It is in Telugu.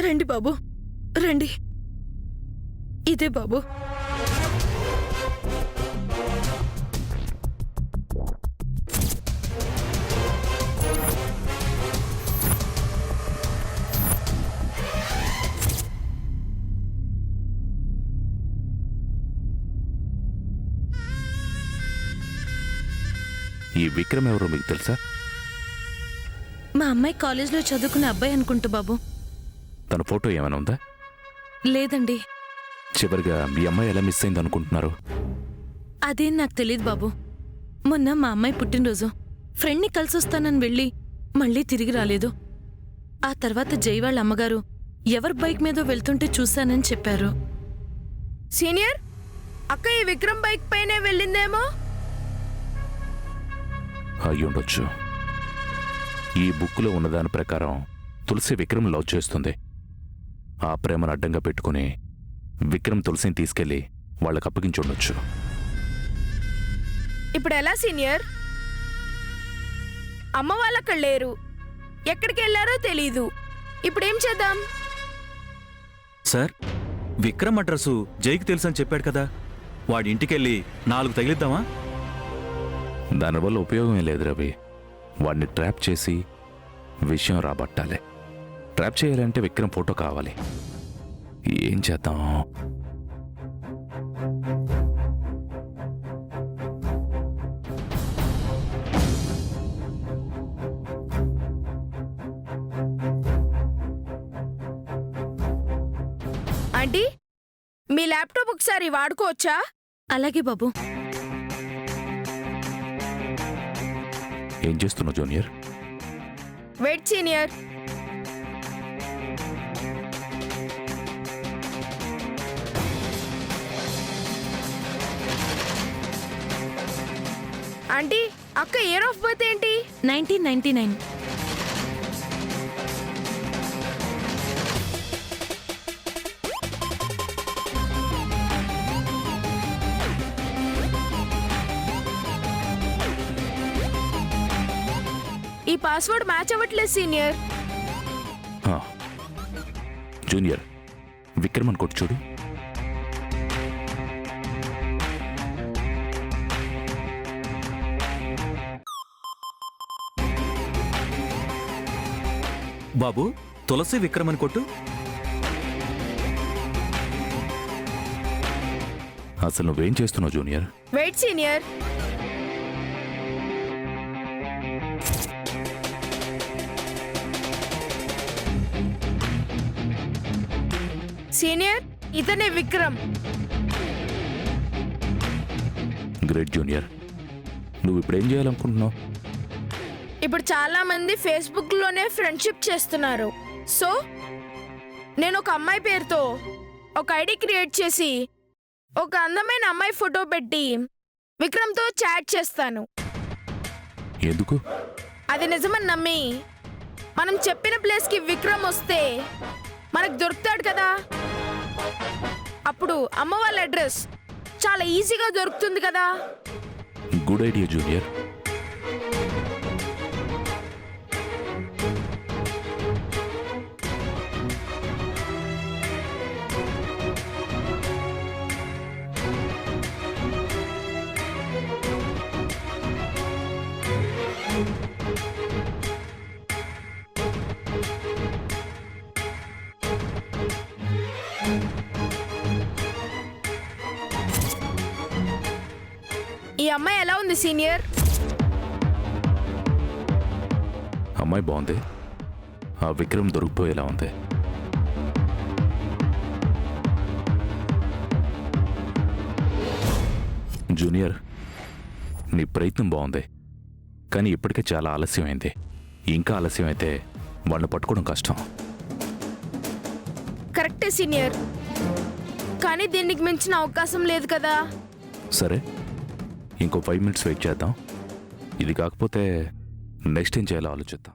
రండి బాబు, రండి. ఇదే బాబు. ఈ విక్రమ్ ఎవరో మీకు తెలుసా? మా అమ్మాయి కాలేజ్లో చదువుకునే అబ్బాయి అనుకుంటా బాబు. తన ఫోటో ఏమైనా ఉందా? లేదండి. చివరిగా మీ అమ్మాయి ఎలా మిస్ అయింది అనుకుంటున్నారు? అదేం నాకు తెలియదు బాబు. మొన్న మా అమ్మాయి పుట్టినరోజు ఫ్రెండ్ని కలిసొస్తానని వెళ్ళి మళ్ళీ తిరిగి రాలేదు. ఆ తర్వాత జై వాళ్ళ అమ్మగారు ఎవరి బైక్ మీదో వెళ్తుంటే చూశానని చెప్పారు. సీనియర్, అక్క ఈ విక్రమ్ బైక్ పైనే వెళ్ళిందేమో. అయ్యుండొచ్చు. ఈ బుక్లో ఉన్నదాని ప్రకారం తులసి విక్రమ్ లవ్ చేస్తుంది. ఆ ప్రేమను అడ్డంగా పెట్టుకుని విక్రమ్ తులసిని తీసుకెళ్లి వాళ్ళకి అప్పగించుండొచ్చు. ఇప్పుడు ఎలా సీనియర్? అమ్మ వాళ్ళక్కడ లేరు, ఎక్కడికి వెళ్ళారో తెలీదు. ఇప్పుడేం చేద్దాం? సార్, విక్రమ్ అడ్రస్సు జైకి తెలుసని చెప్పాడు కదా, వాడి ఇంటికెళ్ళి 4 తగిలిద్దామా? దానివల్ల ఉపయోగమే లేదు రవి. వాడిని ట్రాప్ చేసి విషయం రాబట్టాలి. ట్రాప్ చేయాలంటే విక్రమ్ ఫోటో కావాలి. ఏం చేద్దాం? ఆంటీ, మీ ల్యాప్టాప్ ఒకసారి వాడుకోవచ్చా? అలాగే బాబు. ఏం చేస్తున్నావు జూనియర్? Wait senior. ఆంటీ, అక్క ఇయర్ ఆఫ్ బర్త్ ఏంటి? 1999. ఈ పాస్వర్డ్ మ్యాచ్ అవ్వట్లేదు సీనియర్. జూనియర్, విక్రమ్ అని కొట్టి చూడు. బాబు, తులసి విక్రమ్ అని కొట్టు. అసలు నువ్వేం చేస్తున్నావు జూనియర్? Wait senior. సీనియర్, ఇతనే విక్రమ్. Great junior. నువ్వు ఇప్పుడు ఏం చేయాలనుకుంటున్నావు? ఇప్పుడు చాలా మంది ఫేస్బుక్ లోనే ఫ్రెండ్షిప్ చేస్తున్నారు. సో నేను ఒక అమ్మాయి పేరుతో ఒక ఐడి క్రియేట్ చేసి ఒక అందమైన అమ్మాయి ఫోటో పెట్టి విక్రమ్తో చాట్ చేస్తాను. ఎందుకు? అది నిజమని నమ్మి మనం చెప్పిన ప్లేస్కి విక్రమ్ వస్తే మనకు దొరుకుతాడు కదా. అప్పుడు అమ్మ వాళ్ళ అడ్రస్ చాలా ఈజీగా దొరుకుతుంది కదా. Good idea junior. ఈ అమ్మాయి ఎలా ఉంది సీనియర్? అమ్మాయి బాగుంది. ఆ విక్రమ్ దొరికిపోయేలా ఉంది. జూనియర్, నీ ప్రయత్నం బాగుంది, కానీ ఇప్పటికే చాలా ఆలస్యమైంది. ఇంకా ఆలస్యం అయితే వాళ్ళని పట్టుకోవడం కష్టం. కరెక్టే సీనియర్, కానీ దీనికి మించిన అవకాశం లేదు కదా. సరే, ఇంకో 5 minutes వెయిట్ చేద్దాం. ఇది కాకపోతే నెక్స్ట్ ఏం చేయాలో ఆలోచిద్దాం.